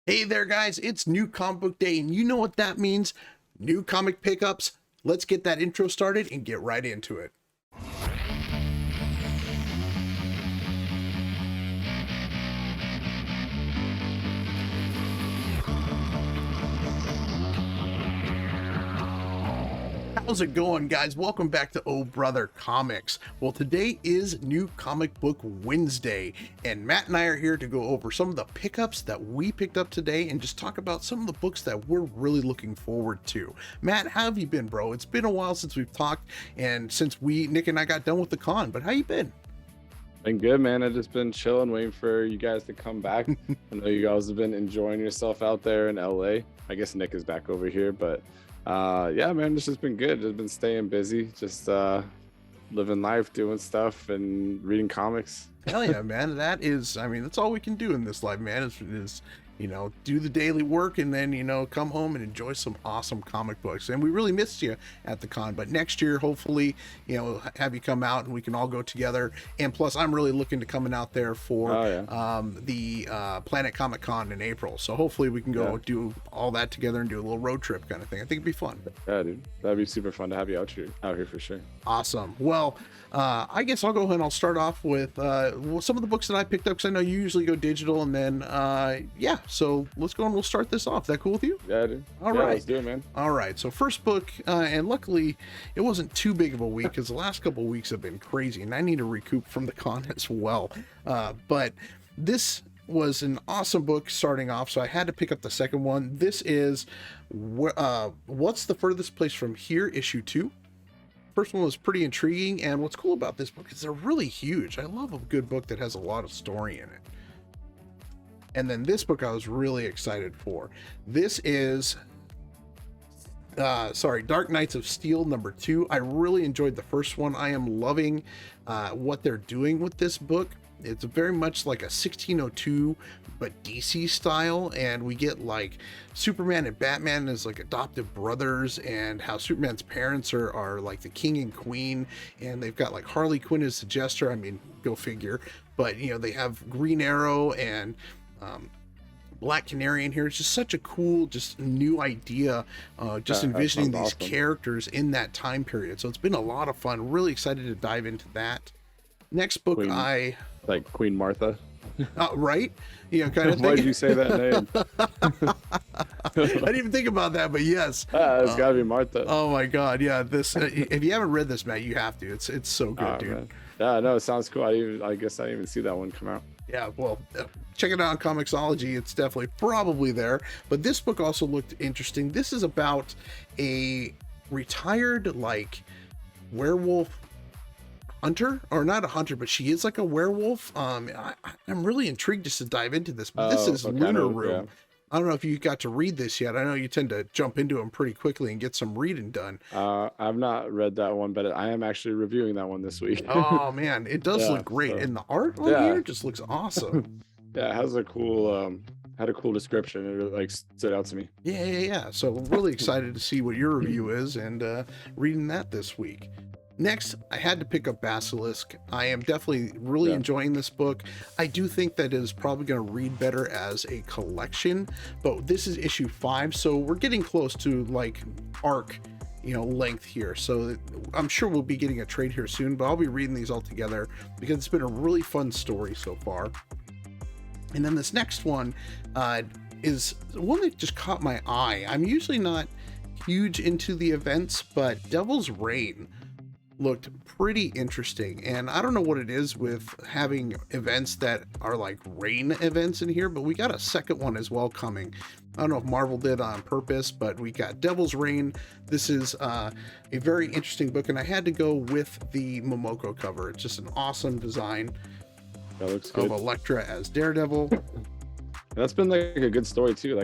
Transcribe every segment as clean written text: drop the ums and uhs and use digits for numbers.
Hey there, guys, it's New Comic Book Day, and you know what that means. New comic pickups. Let's get that intro started and get right into it. How's it going, guys? Welcome back to Oh Brother Comics. Well, today is New Comic Book Wednesday, and Matt and I are here to go over some of the pickups that we picked up today and just talk about some of the books that we're really looking forward to. Matt, how have you been, bro? It's been a while since we've talked and since Nick and I got done with the con, but how you been? Been good, man. I've just been chilling, waiting for you guys to come back. I know you guys have been enjoying yourself out there in LA. I guess Nick is back over here, but yeah, man, it's just been good. Just been staying busy, just living life, doing stuff, and reading comics. Hell yeah, man. That's all we can do in this life, man, is do the daily work and then, come home and enjoy some awesome comic books. And we really missed you at the con, but next year, hopefully, have you come out and we can all go together. And plus, I'm really looking to coming out there for the Planet Comic Con in April. So hopefully we can go do all that together and do a little road trip kind of thing. I think it'd be fun. Yeah, dude. That'd be super fun to have you out here for sure. Awesome. Well, I guess I'll go ahead and I'll start off with some of the books that I picked up, because I know you usually go digital, and then so let's go and we'll start this off. That cool with you? Yeah, dude. All right. Let's do it, man. All right. So first book, and luckily it wasn't too big of a week because the last couple of weeks have been crazy, and I need to recoup from the con as well. But this was an awesome book starting off, so I had to pick up the second one. This is What's the Furthest Place from Here, issue 2. First one was pretty intriguing, and what's cool about this book is they're really huge. I love a good book that has a lot of story in it. And then this book I was really excited for. This is Dark Knights of Steel #2. I really enjoyed the first one. I am loving what they're doing with this book. It's very much like a 1602 but DC style, and we get like Superman and Batman as like adoptive brothers, and how Superman's parents are like the king and queen, and they've got like Harley Quinn as the jester. I mean, go figure. But they have Green Arrow and Black Canary in here. It's just such a cool, just new idea, envisioning these characters in that time period. So it's been a lot of fun. Really excited to dive into that. Next book, like Queen Martha. Right? Kind of thing. Why did you say that name? I didn't even think about that, but yes. It's gotta be Martha. Oh my God. Yeah. This, if you haven't read this, Matt, you have to. It's so good, dude. Man. Yeah, no, it sounds cool. I guess I didn't even see that one come out. Yeah, well, check it out on Comixology. It's definitely probably there. But this book also looked interesting. This is about a retired werewolf hunter, or not a hunter, but she is like a werewolf. I'm really intrigued just to dive into this. But this is Lunar Room. Yeah. I don't know if you got to read this yet. I know you tend to jump into them pretty quickly and get some reading done. I've not read that one, but I am actually reviewing that one this week. Oh man, it does look great, and the art on here just looks awesome. Yeah, it has a cool had a cool description. It really stood out to me. Yeah. So really excited to see what your review is, and reading that this week. Next, I had to pick up Basilisk. I am definitely really enjoying this book. I do think that it is probably going to read better as a collection, but this is issue 5, so we're getting close to like arc, length here. So I'm sure we'll be getting a trade here soon, but I'll be reading these all together because it's been a really fun story so far. And then this next one is one that just caught my eye. I'm usually not huge into the events, but Devil's Reign looked pretty interesting, and I don't know what it is with having events that are like rain events in here, but we got a second one as well coming. I don't know if Marvel did on purpose, but we got Devil's Reign. This is a very interesting book, and I had to go with the Momoko cover. It's just an awesome design. That looks good. Of Elektra as Daredevil. That's been like a good story too.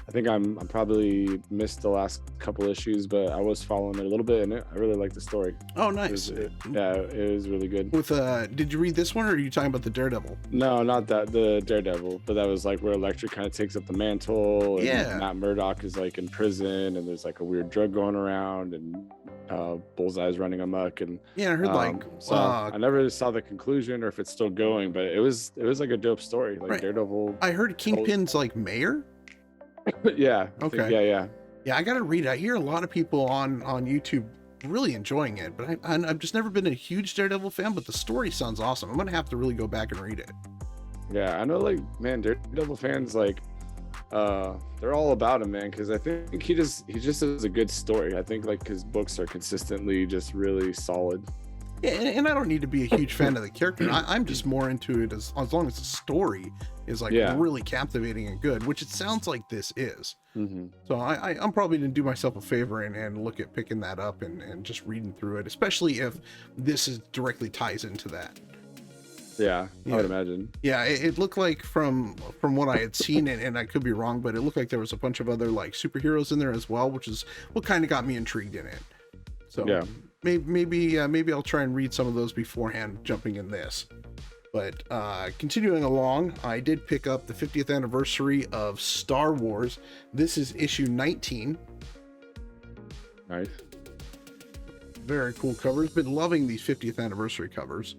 I think I'm probably missed the last couple issues, but I was following it a little bit, and I really liked the story. Oh, nice. It was really good. With did you read this one, or are you talking about the Daredevil? No, not that, the Daredevil, but that was like where Elektra kind of takes up the mantle, and Matt Murdock is like in prison, and there's like a weird drug going around, and Bullseye's running amok, and Yeah, I heard so I never saw the conclusion or if it's still going, but it was like a dope story, like right. Daredevil. I heard Kingpin's like mayor. Yeah. Okay. Yeah. Yeah, I gotta read it. I hear a lot of people on YouTube really enjoying it, but I've just never been a huge Daredevil fan. But the story sounds awesome. I'm gonna have to really go back and read it. Yeah, I know, like, man, Daredevil fans, like, they're all about him, man, because I think he just has a good story. I think, like, his books are consistently just really solid. Yeah, and I don't need to be a huge fan of the character. I'm just more into it as long as the story is like really captivating and good, which it sounds like this is. So I'm probably gonna do myself a favor and look at picking that up and just reading through it, especially if this is directly ties into that. Yeah, I would imagine. Yeah, it looked like from what I had seen, and I could be wrong, but it looked like there was a bunch of other like superheroes in there as well, which is what kind of got me intrigued in it. So yeah, maybe I'll try and read some of those beforehand jumping in this. But continuing along, I did pick up the 50th anniversary of Star Wars. This is issue 19. Nice. Very cool covers. Been loving these 50th anniversary covers.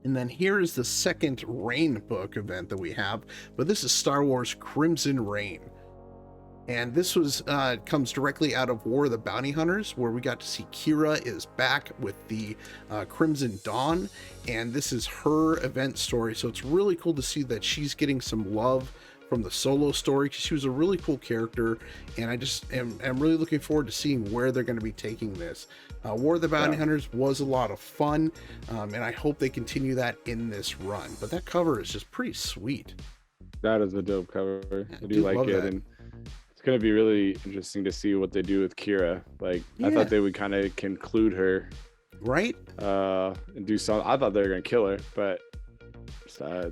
And then here is the second Reign book event that we have, but this is Star Wars Crimson Reign. And this was comes directly out of War of the Bounty Hunters, where we got to see Kira is back with the Crimson Dawn, and this is her event story. So it's really cool to see that she's getting some love from the Solo story, because she was a really cool character, and I just am really looking forward to seeing where they're going to be taking this. War of the Bounty Hunters was a lot of fun, and I hope they continue that in this run. But that cover is just pretty sweet. That is a dope cover. I do like it, and it's going to be really interesting to see what they do with Kira. Like, I thought they would kind of conclude her, right? And do some. I thought they were going to kill her, but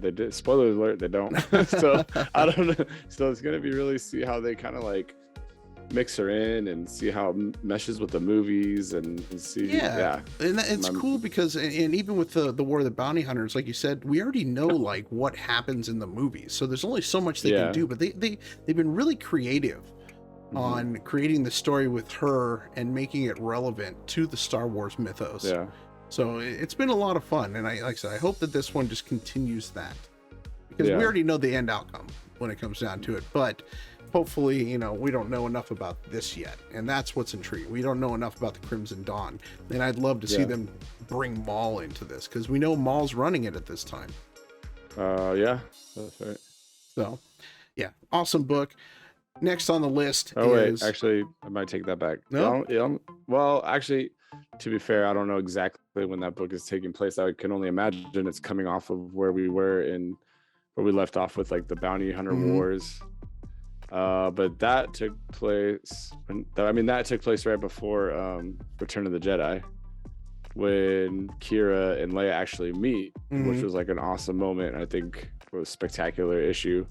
they did. Spoiler alert, they don't. So I don't know. So it's going to be really see how they kind of like mix her in and see how it meshes with the movies and see. And it's cool because and even with the War of the Bounty Hunters, like you said, we already know like what happens in the movies, so there's only so much they can do, but they've been really creative on creating the story with her and making it relevant to the Star Wars mythos. So it's been a lot of fun, and like I said, I hope that this one just continues that, because we already know the end outcome when it comes down to it, but hopefully, we don't know enough about this yet, and that's what's intriguing. We don't know enough about the Crimson Dawn, and I'd love to see them bring Maul into this, because we know Maul's running it at this time. Yeah, that's right. So, yeah, awesome book. Next on the list wait, actually, I might take that back. No? Well, actually, to be fair, I don't know exactly when that book is taking place. I can only imagine it's coming off of where we left off with like the Bounty Hunter Wars. But that took place right before Return of the Jedi, when Kira and Leia actually meet, which was like an awesome moment. I think it was a spectacular issue.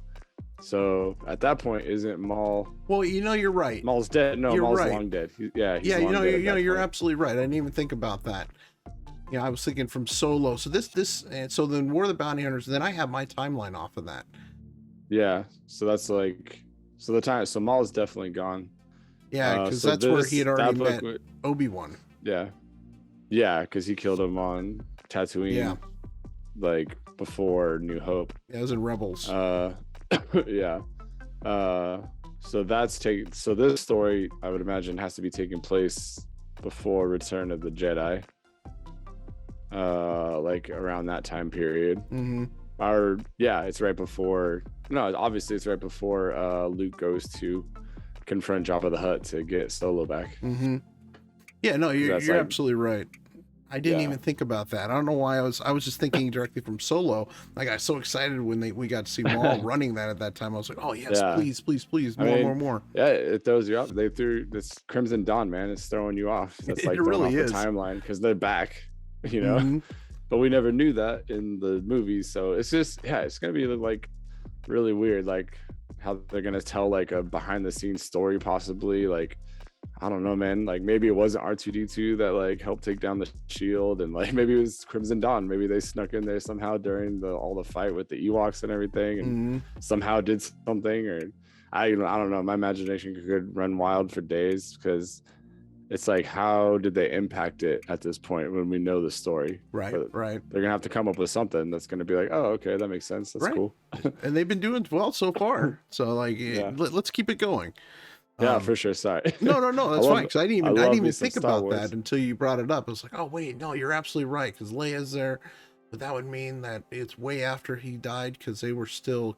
So at that point, isn't Maul? Well, you're right. Maul's dead. No, Maul's long dead. He's you're absolutely right. I didn't even think about that. I was thinking from Solo. So and so then War of the Bounty Hunters. And then I have my timeline off of that. Yeah. So that's like. So Maul's definitely gone. Yeah, because that's where he had already met Obi-Wan. Yeah, because he killed him on Tatooine. Yeah, like before New Hope. Yeah, it was in Rebels. Yeah. So this story, I would imagine, has to be taking place before Return of the Jedi. Like around that time period. It's right before. No, obviously it's right before Luke goes to confront Jabba the Hutt to get Solo back. Yeah, no, you're absolutely right. I didn't even think about that. I don't know why I was just thinking directly from Solo. Like, I got so excited when we got to see Maul running that at that time. I was like, oh yes, please, more. Yeah, it throws you off. They threw this Crimson Dawn, man. It's throwing you off. That's like throwing off the timeline because they're back. But we never knew that in the movies. So it's just it's gonna be like really weird, like how they're gonna tell like a behind the scenes story, possibly. Like, I don't know, man. Like, maybe it wasn't R2-D2 that like helped take down the shield, and like maybe it was Crimson Dawn. Maybe they snuck in there somehow during all the fight with the Ewoks and everything, and somehow did something. Or I don't know. My imagination could run wild for days, because it's like, how did they impact it at this point when we know the story? Right, But right, they're gonna have to come up with something that's gonna be like, oh, okay, that makes sense. That's right. cool. And they've been doing well so far. So like, Yeah, let's keep it going. yeah, Um, for sure. Sorry. no, I that's fine. love, Because I I didn't love me even some think Star about that Wars. until you brought it up. I was like, oh wait, no, you're absolutely right. Because Leia's there, but that would mean that it's way after he died. Because they were still,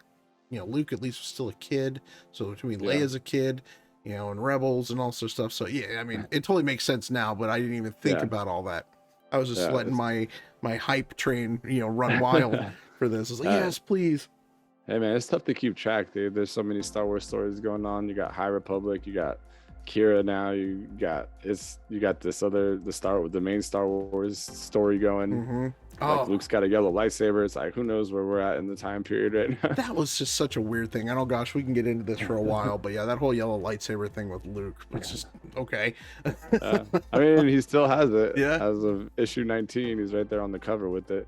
Luke at least was still a kid. So between Yeah, Leia's a kid, and Rebels and all sorts of stuff. So yeah, I mean, it totally makes sense now. But I didn't even think yeah, about all that. I was just yeah. letting my hype train, run wild for this. I was like, uh, yes, please. hey man, it's tough to keep track, dude. There's so many Star Wars stories going on. You got High Republic, you got Kira now, you got the main Star Wars story going. Mm-hmm. Like Oh, Luke's got a yellow lightsaber. It's like, who knows where we're at in the time period right now. that was just such a weird thing. I know, gosh, we can get into this for a while, but yeah, that whole yellow lightsaber thing with Luke was just okay. I mean, he still has it. Yeah. As of issue 19, he's right there on the cover with it.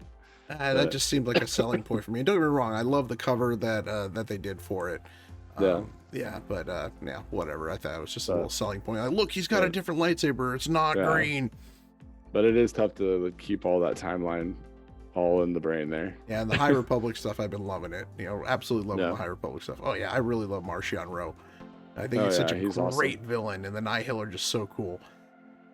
That just seemed like a selling point for me. Don't get me wrong, I love the cover that they did for it. Yeah. Yeah, but yeah, whatever. I thought it was just a But, little selling point. Like, look, he's got a yeah. different lightsaber. It's not Yeah. green. But it is tough to keep all that timeline all in the brain there. Yeah, and the High Republic stuff, I've been loving it. Absolutely loving Yeah. the High Republic stuff. Oh yeah, I really love Martian Rowe. I think Oh, he's such yeah, a he's great awesome. villain, and the Nihil are just so cool.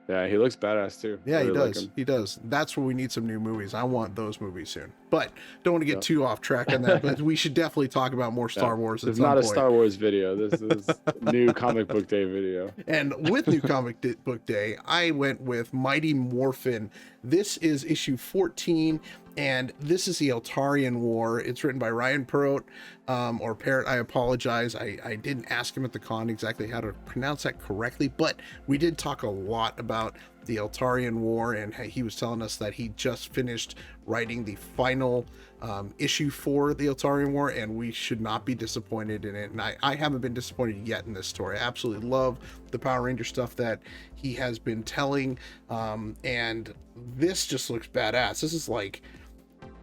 Yeah, he looks badass too. Yeah, he Really like does. him. He does. That's where we need some new movies. I want those movies soon. But don't want to get Yeah. too off track on that. But we should definitely talk about more Star Yeah. Wars at It's some not a point. Star Wars video. This is new comic book day video. And with New Comic Book Day, I went with Mighty Morphin. This is issue 14, and this is the Eltarian War. It's written by Ryan Perot, or Parrot. I apologize. I didn't ask him at the con exactly how to pronounce that correctly, but we did talk a lot about the Eltarian War, and he was telling us that he just finished writing the final issue for the Eltarian War, and we should not be disappointed in it. And I haven't been disappointed yet in this story. I absolutely love the Power Ranger stuff that he has been telling, and this just looks badass. This is like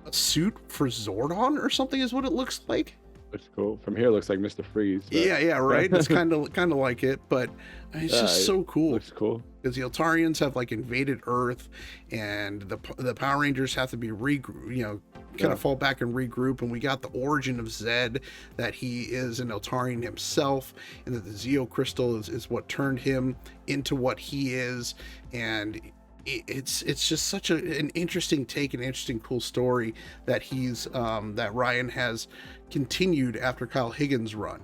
a suit for Zordon or something is what it looks like. Looks cool. From here, it looks like Mr. Freeze. But Yeah, right. It's kind of like it, but it's just so cool. Looks cool. Because the Eltarians have like invaded Earth, and the Power Rangers have to be kind of fall back and regroup. And we got the origin of Zed, that he is an Eltarian himself, and that the Zeo Crystal is what turned him into what he is. And it's just such an interesting take, an interesting cool story that that Ryan has continued after Kyle Higgins' run.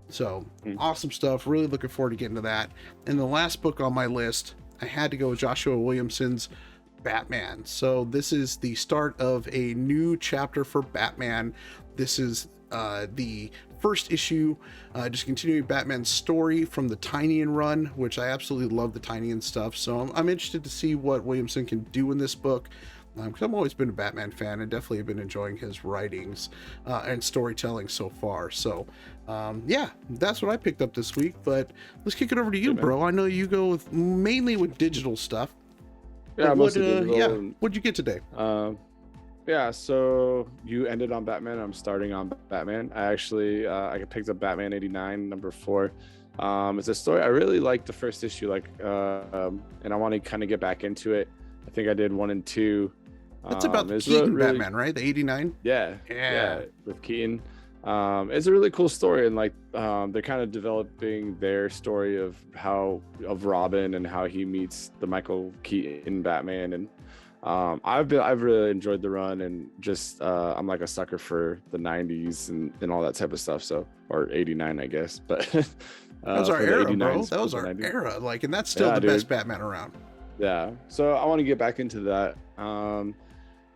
So awesome stuff. Really looking forward to getting to that. And the last book on my list, I had to go with Joshua Williamson's Batman. So this is the start of a new chapter for Batman. This is the first issue, just continuing Batman's story from the Tynion run, which I absolutely love the Tynion stuff. So I'm interested to see what Williamson can do in this book. Because I've always been a Batman fan and definitely have been enjoying his writings and storytelling so far. So, yeah, that's what I picked up this week. But let's kick it over to you, bro. I know you go mainly with digital stuff. Yeah, mostly digital. Yeah, what'd you get today? Yeah, so you ended on Batman. I'm starting on Batman. I actually I picked up Batman '89 number 4. It's a story I really liked the first issue, and I want to kind of get back into it. I think I did 1 and 2. That's about the Keaton Batman, right? The '89. Yeah, with Keaton. It's a really cool story, and they're kind of developing their story of Robin and how he meets the Michael Keaton Batman, and I've really enjoyed the run, and just I'm like a sucker for the '90s and all that type of stuff. So, or '89, I guess, but that was our era, bro. That was our 90s. era. And that's still the best Batman around. Yeah, so I want to get back into that.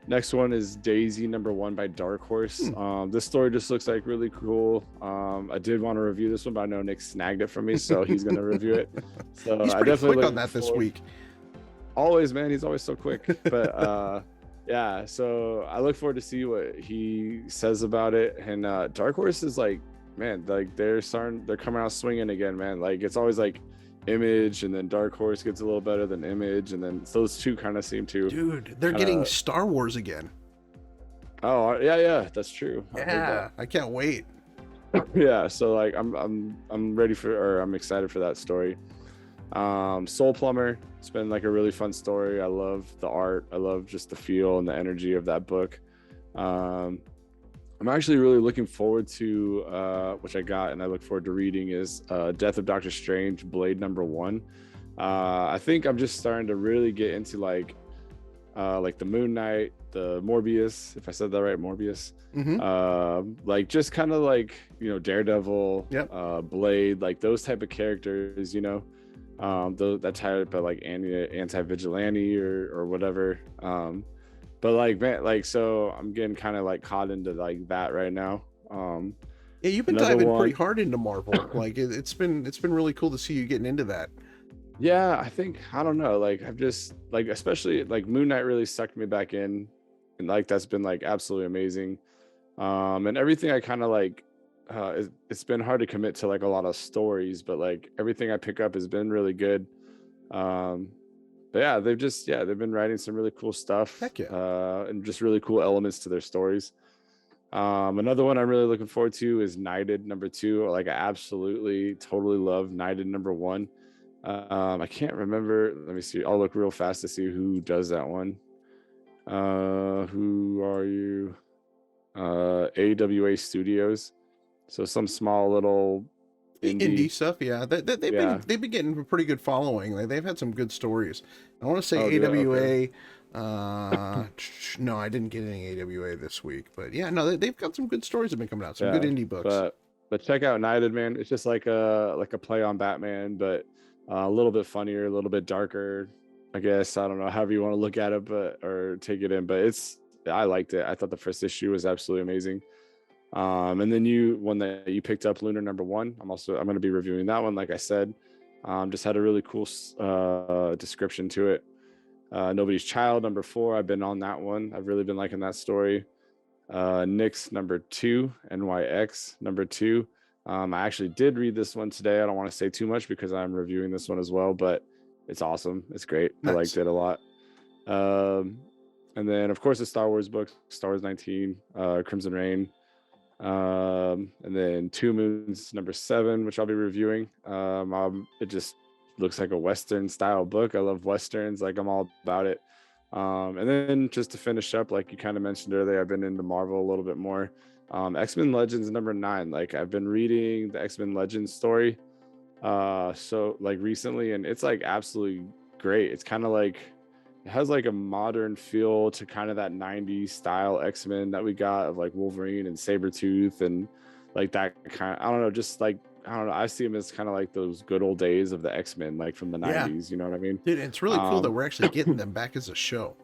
Next one is Daisy number 1 by Dark Horse. This story just looks like really cool. I did want to review this one, but I know Nick snagged it from me, so he's going to review it. So he's pretty quick on that this week. Always, man. He's always so quick. But yeah, so I look forward to see what he says about it. And Dark Horse is they're coming out swinging again, man. It's always Image, and then Dark Horse gets a little better than Image, and then those two kind of seem to. Dude, they're getting Star Wars again. Oh yeah, that's true. Yeah, I can't wait. Yeah, so I'm ready for, or I'm excited for that story. Soul Plumber, it's been like a really fun story. I love the art. I love just the feel and the energy of that book. Um, I'm actually really looking forward to, which I got and I look forward to reading, is Death of Doctor Strange, Blade #1. I think I'm just starting to really get into like the Moon Knight, the Morbius, if I said that right, Morbius. Like just kind of like, Daredevil, Yep. Blade, like those type of characters, that type of like anti-vigilante or whatever. But like, man, like, so I'm getting kind of like caught into like that right now. Yeah, you've been Another diving pretty one. hard into Marvel. Like it's been really cool to see you getting into that. Yeah, I don't know, like I've just like, especially like Moon Knight really sucked me back in, and like that's been like absolutely amazing. And everything I kind of like, it's been hard to commit to like a lot of stories, but like everything I pick up has been really good. Um, but yeah, they've been writing some really cool stuff, Heck yeah. and just really cool elements to their stories. Another one I'm really looking forward to is Knighted #2. Like I absolutely totally love Knighted #1. I can't remember. Let me see. I'll look real fast to see who does that one. Who are you? AWA Studios. So some small little Indie indie. stuff, yeah. Yeah. They've been getting a pretty good following. They've had some good stories. I want to say Oh, good. Okay. AWA. No, I didn't get any AWA this week, but yeah, no, they've got some good stories that have been coming out. Some good Yeah. indie books. But check out Knighted, man. It's just like a play on Batman, but a little bit funnier, a little bit darker. I guess, I don't know, however you want to look at it, but or take it in. But I liked it. I thought the first issue was absolutely amazing. And then one that you picked up, Lunar #1. I'm going to be reviewing that one, like I said. Just had a really cool description to it. Nobody's Child #4. I've been on that one. I've really been liking that story. Nyx #2, NYX #2. I actually did read this one today. I don't want to say too much because I'm reviewing this one as well, but it's awesome. It's great. I liked Nice. it a lot. And then of course the Star Wars books, Star Wars 19, Crimson Reign. And then Two Moons #7, which I'll be reviewing. It just looks like a Western style book. I love Westerns. Like I'm all about it. And then just to finish up, like you kind of mentioned earlier, I've been into Marvel a little bit more. X-Men Legends #9. Like I've been reading the X-Men Legends story so like recently, and it's like absolutely great. It's kind of like it has like a modern feel to kind of that 90s style X-Men that we got of like Wolverine and Sabretooth and like that kind of, I don't know, just like I don't know, I see them as kind of like those good old days of the X-Men, like from the Yeah, 90s, you know what I mean? dude, it's really cool that we're actually getting them back as a show.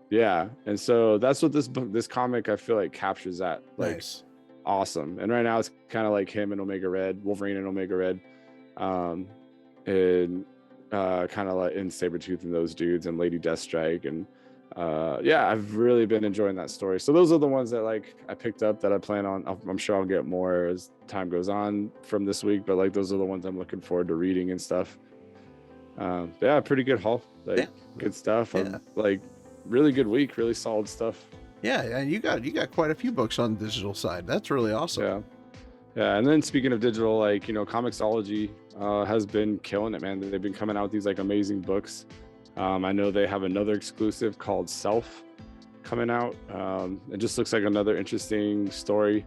Yeah, and so that's what this comic I feel like captures that, like Nice. awesome. And right now it's kind of like him and Omega Red, Wolverine and Omega Red, and kind of like in Sabretooth and those dudes and Lady Deathstrike, and yeah, I've really been enjoying that story. So those are the ones that like I picked up that I plan on. I'm sure I'll get more as time goes on from this week, but like those are the ones I'm looking forward to reading and stuff. Yeah, pretty good haul, like Yeah. good stuff. Yeah. Like really good week, really solid stuff. Yeah, and you got quite a few books on the digital side. That's really awesome. Yeah. And then speaking of digital, like, Comixology has been killing it, man. They've been coming out with these like amazing books. I know they have another exclusive called Self coming out. It just looks like another interesting story.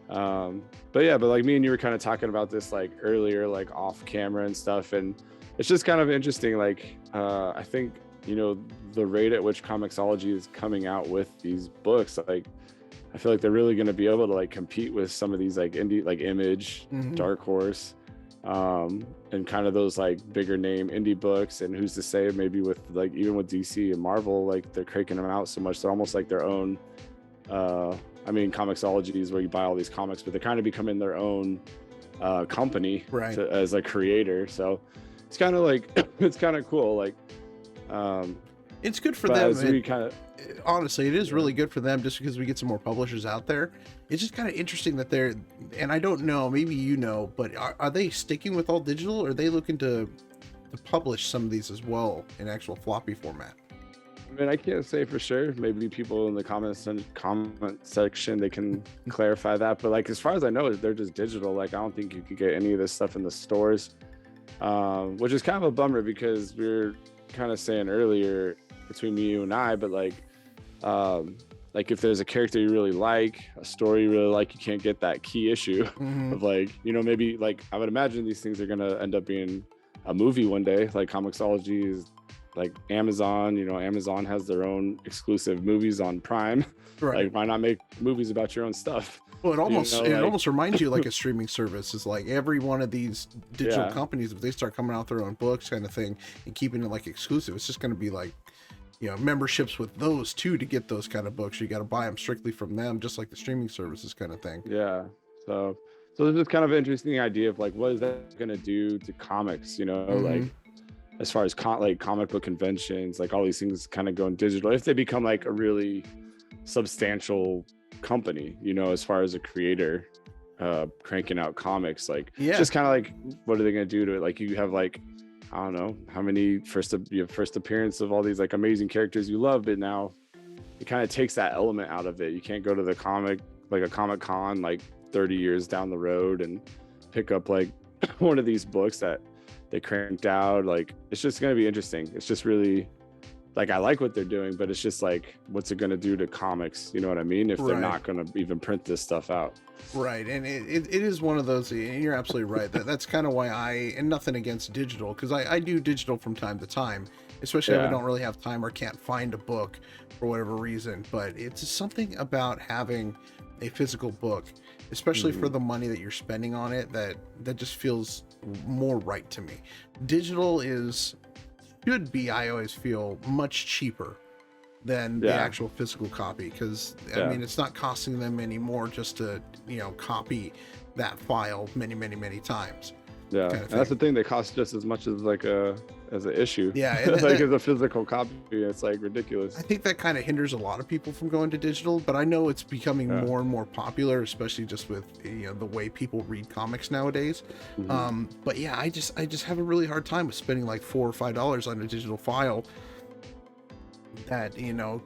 But like me and you were kind of talking about this like earlier, like off camera and stuff. And it's just kind of interesting. Like, I think, the rate at which Comixology is coming out with these books, like, I feel like they're really going to be able to like compete with some of these like indie, like Image, Dark Horse, and kind of those like bigger name indie books. And who's to say maybe with like, even with DC and Marvel, like they're cranking them out so much. They're almost like their own, I mean, Comixology is where you buy all these comics, but they're kind of becoming their own company, right, as a creator. So it's kind of like, it's kind of cool. Like, it's good for them. Honestly, it is Yeah. really good for them just because we get some more publishers out there. It's just kind of interesting that they're, and I don't know, maybe but are they sticking with all digital, or are they looking to publish some of these as well in actual floppy format? I mean, I can't say for sure. Maybe people in the comment section, they can clarify that. But like, as far as I know, they're just digital. Like, I don't think you could get any of this stuff in the stores. which is kind of a bummer because we were kind of saying earlier between me, you and I, but like if there's a character you really like, a story you really like, you can't get that key issue of like, you know, maybe like I would imagine these things are gonna end up being a movie one day. Like Comixology is like Amazon, you know, Amazon has their own exclusive movies on Prime. Right. Like why not make movies about your own stuff? Well, it almost You know, it like, almost reminds you like a streaming service is like every one of these digital yeah, companies, if they start coming out with their own books kind of thing and keeping it like exclusive, it's just going to be like, you know, memberships with those too to get those kind of books. You got to buy them strictly from them, just like the streaming services kind of thing. yeah. So so there's this kind of interesting idea of like what is that gonna do to comics, you know, like as far as like comic book conventions, like all these things kind of going digital if they become like a really substantial company, you know, as far as a creator cranking out comics, like Yeah. just kind of like what are they going to do to it? Like you have like I don't know how many first appearance of all these like amazing characters you love, but now it kind of takes that element out of it. You can't go to the Comic Con like 30 years down the road and pick up like one of these books that they cranked out. Like it's just going to be interesting. It's just really like I like what they're doing, but it's just like what's it going to do to comics, you know what I mean, if they're Right. not going to even print this stuff out. Right, and it is one of those, and you're absolutely right. That's kind of why and nothing against digital, because I do digital from time to time, especially if I don't really have time or can't find a book for whatever reason. But it's something about having a physical book, especially for the money that you're spending on it, that just feels more right to me. Digital should be, I always feel, much cheaper than the actual physical copy, because I mean it's not costing them anymore just to, you know, copy that file many times. Yeah, kind and of that's the thing. thing, they cost just as much as like as an issue. Yeah, and Like as a physical copy, it's like ridiculous. I think that kind of hinders a lot of people from going to digital, but I know it's becoming more and more popular, especially just with, you know, the way people read comics nowadays. But yeah, I just have a really hard time with spending like $4 or $5 on a digital file that, you know,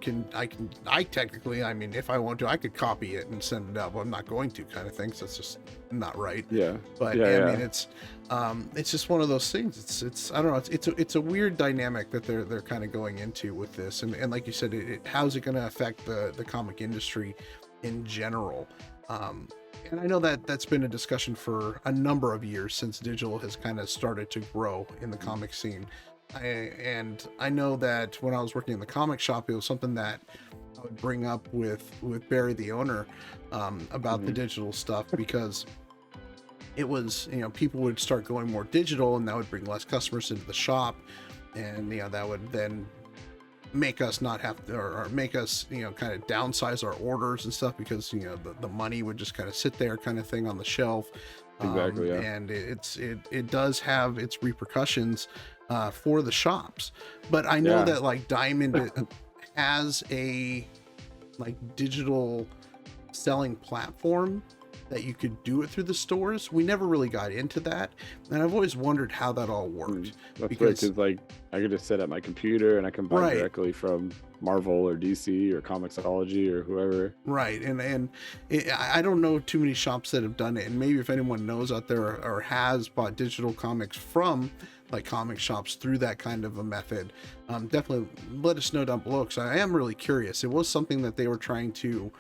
I technically, I mean, if I want to, I could copy it and send it out, but I'm not going to, kind of thing. So it's just not right. Yeah, But yeah, I yeah. mean, it's just one of those things. It's I don't know. It's a weird dynamic that they're kind of going into with this, and like you said, how's it going to affect the comic industry in general? And I know that that's been a discussion for a number of years since digital has kind of started to grow in the comic scene. And I know that when I was working in the comic shop, it was something that I would bring up with Barry, the owner, about the digital stuff, because it was, you know, people would start going more digital, and that would bring less customers into the shop, and, you know, that would then make us not have to, or make us, you know, kind of downsize our orders and stuff, because, you know, the money would just kind of sit there kind of thing on the shelf. Exactly, yeah. And it does have its repercussions for the shops. But I know that like Diamond has a like digital selling platform that you could do it through the stores. We never really got into that, and I've always wondered how that all worked. That's because because like I could just sit at my computer and I can buy Right. directly from Marvel or DC or Comixology or whoever. Right, and I don't know too many shops that have done it, and maybe if anyone knows out there or has bought digital comics from like comic shops through that kind of a method, definitely let us know down below, because I am really curious. It was something that they were trying to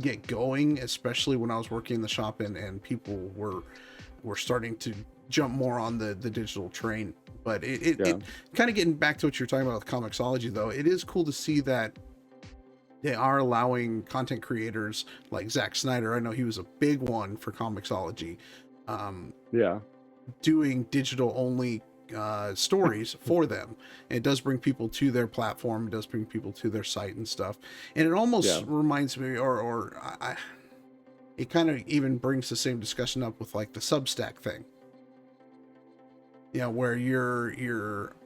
get going, especially when I was working in the shop, and people were starting to jump more on the digital train. But it kind of getting back to what you're talking about with Comixology, though, it is cool to see that they are allowing content creators like Zack Snyder. I know he was a big one for Comixology, doing digital only stories for them. And it does bring people to their platform, it does bring people to their site and stuff. And it almost reminds me, it kind of even brings the same discussion up with like the Substack thing, you know, where you're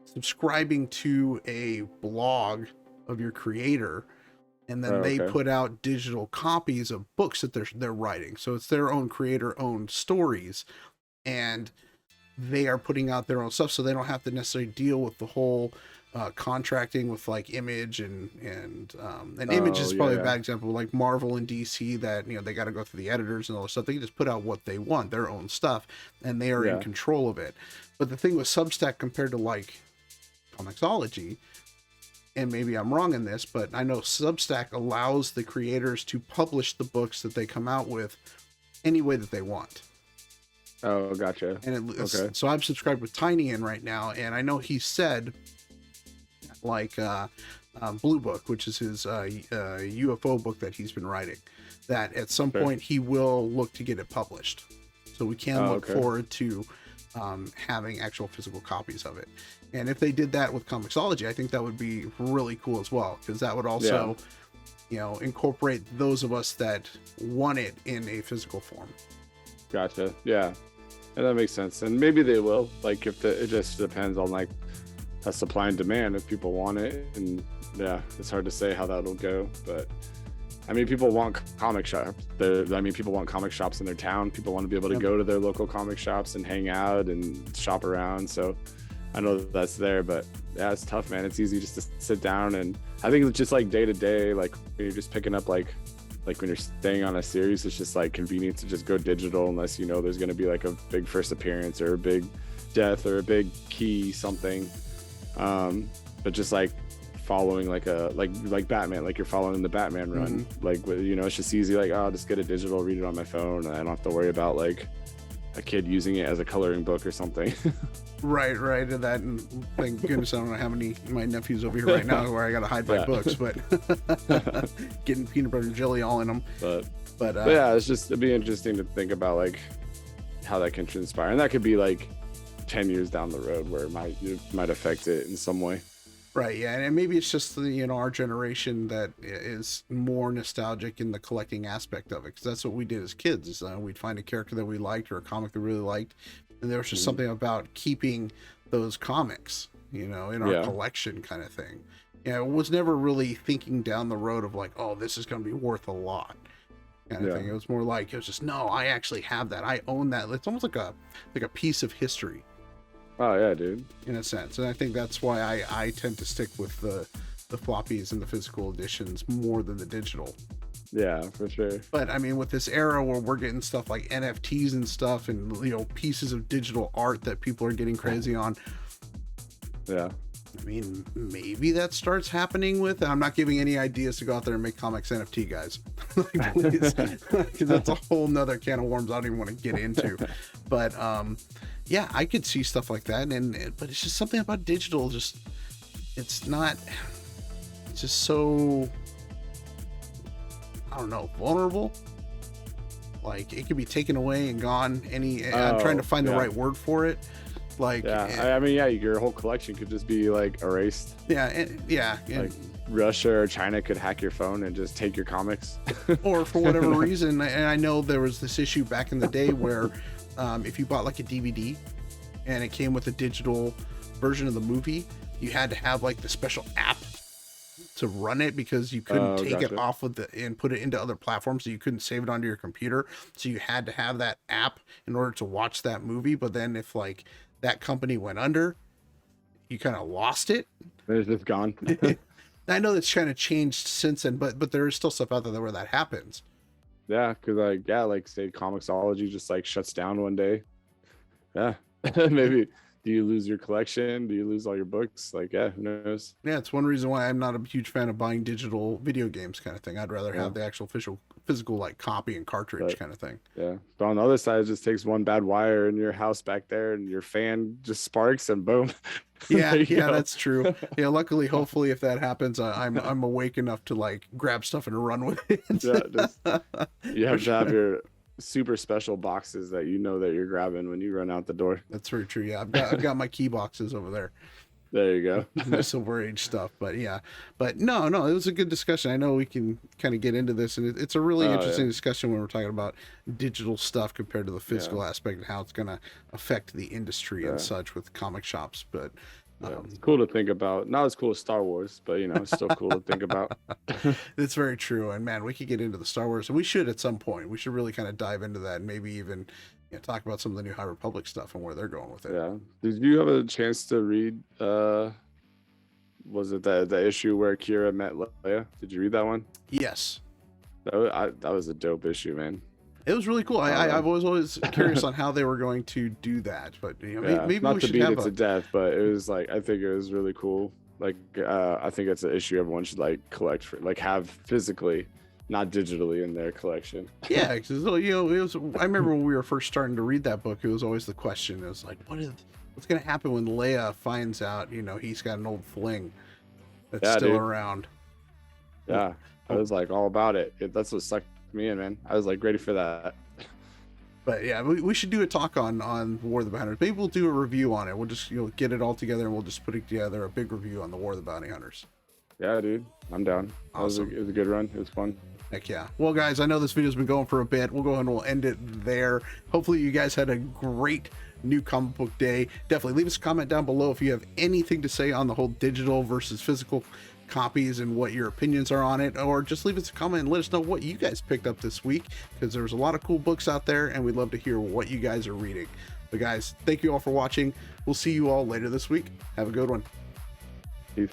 subscribing to a blog of your creator, and then they put out digital copies of books that they're writing. So it's their own creator owned stories, and they are putting out their own stuff, so they don't have to necessarily deal with the whole contracting with like Image and Image is probably a bad example, like Marvel and DC, that they got to go through the editors and all this stuff. They can just put out what they want, their own stuff, and they are in control of it. But the thing with Substack compared to like Comixology, and maybe I'm wrong in this, but I know Substack allows the creators to publish the books that they come out with any way that they want. Oh, gotcha. And so I'm subscribed with TinyIn right now, and I know he said, like Blue Book, which is his UFO book that he's been writing, that at some point he will look to get it published. So we can look forward to having actual physical copies of it. And if they did that with Comixology, I think that would be really cool as well, because that would also incorporate those of us that want it in a physical form. Gotcha. Yeah. And that makes sense. And maybe they will, like, it just depends on like a supply and demand, if people want it. And yeah, it's hard to say how that'll go, but I mean, people want comic shops. People want comic shops in their town. People want to be able to go to their local comic shops and hang out and shop around. So I know that's there, but yeah, it's tough, man. It's easy just to sit down, and I think it's just like day to day, like when you're just picking up like when you're staying on a series, it's just like convenient to just go digital, unless there's going to be like a big first appearance or a big death or a big key something. But just like following like Batman, like you're following the Batman run, like it's just easy, like, oh, I'll just get a digital, read it on my phone, and I don't have to worry about like a kid using it as a coloring book or something. Right. And that, and thank goodness I don't know how many of my nephews over here right now where I gotta hide my books, but getting peanut butter and jelly all in them. But yeah, it'd be interesting to think about like how that can transpire, and that could be like 10 years down the road where it might affect it in some way. Right, yeah, and maybe it's just our generation that is more nostalgic in the collecting aspect of it, because that's what we did as kids. We'd find a character that we liked or a comic that we really liked, and there was just something about keeping those comics, in our collection kind of thing. Yeah, it was never really thinking down the road of like, oh, this is going to be worth a lot kind of thing. It was more like, it was just, no, I actually have that. I own that. It's almost like a piece of history. Oh yeah, dude. In a sense, and I think that's why I tend to stick with the floppies and the physical editions more than the digital. Yeah, for sure. But I mean, with this era where we're getting stuff like NFTs and stuff, and pieces of digital art that people are getting crazy on. Yeah. I mean, maybe that starts happening with. I'm not giving any ideas to go out there and make comics NFT, guys. Please, because that's a whole nother can of worms I don't even want to get into. But yeah, I could see stuff like that, but it's just something about digital. It's just so, I don't know, vulnerable. Like it could be taken away and gone. I'm trying to find the right word for it. Like, I mean, your whole collection could just be like erased. Like Russia or China could hack your phone and just take your comics. Or for whatever reason, and I know there was this issue back in the day where if you bought like a DVD and it came with a digital version of the movie, you had to have like the special app to run it, because you couldn't take it off of and put it into other platforms, so you couldn't save it onto your computer. So you had to have that app in order to watch that movie. But then if like that company went under, you kind of lost it. It's just gone. I know that's kind of changed since then, but there is still stuff out there where that happens. Yeah, because like say Comixology just like shuts down one day. Yeah, maybe. Do you lose your collection? Do you lose all your books? Like, yeah, who knows? Yeah, it's one reason why I'm not a huge fan of buying digital video games kind of thing. I'd rather have the actual physical like copy and cartridge kind of thing. Yeah, but on the other side, it just takes one bad wire in your house back there, and your fan just sparks, and boom. Yeah, that's true. Yeah, luckily, hopefully, if that happens, I'm awake enough to like grab stuff and run with it. You have to have your super special boxes that that you're grabbing when you run out the door. That's very true. Yeah, I've got my key boxes over there. There you go. My Silver Age stuff. But yeah, but no, it was a good discussion. I know we can kind of get into this, and it's a really interesting discussion when we're talking about digital stuff compared to the physical aspect and how it's going to affect the industry and such with comic shops. But it's cool to think about. Not as cool as Star Wars, but it's still cool to think about. It's very true. And man, we could get into the Star Wars, and we should at some point. We should really kind of dive into that, and maybe even talk about some of the new High Republic stuff and where they're going with it. Yeah. Did you have a chance to read was it the issue where Kira met Leia? Did you read that one? Yes. That was a dope issue, man. It was really cool. I was always curious on how they were going to do that, but you know, Yeah, maybe not we to should beat have it to death, but it was like, I think it was really cool. Like, I think it's an issue everyone should like collect for, like have physically, not digitally in their collection. Yeah, because you know, it was. I remember when we were first starting to read that book, it was always the question: it was like, what's going to happen when Leia finds out, you know, he's got an old fling that's Yeah, still dude. around? Yeah, I was like all about it. That's what sucked me in, man. I was like ready for that. But yeah, we should do a talk on War of the Bounty Hunters. Maybe we'll do a review on it. We'll just, you know, get it all together and we'll just put it together, a big review on the War of the Bounty Hunters. Yeah, dude, I'm down. Awesome. It was a good run. It was fun. Heck yeah. Well, guys, I know this video's been going for a bit. We'll go ahead and we'll end it there. Hopefully you guys had a great new comic book day. Definitely leave us a comment down below if you have anything to say on the whole digital versus physical copies and what your opinions are on it, or just leave us a comment and let us know what you guys picked up this week, because there's a lot of cool books out there and we'd love to hear what you guys are reading. But guys, thank you all for watching. We'll see you all later this week. Have a good one. Peace.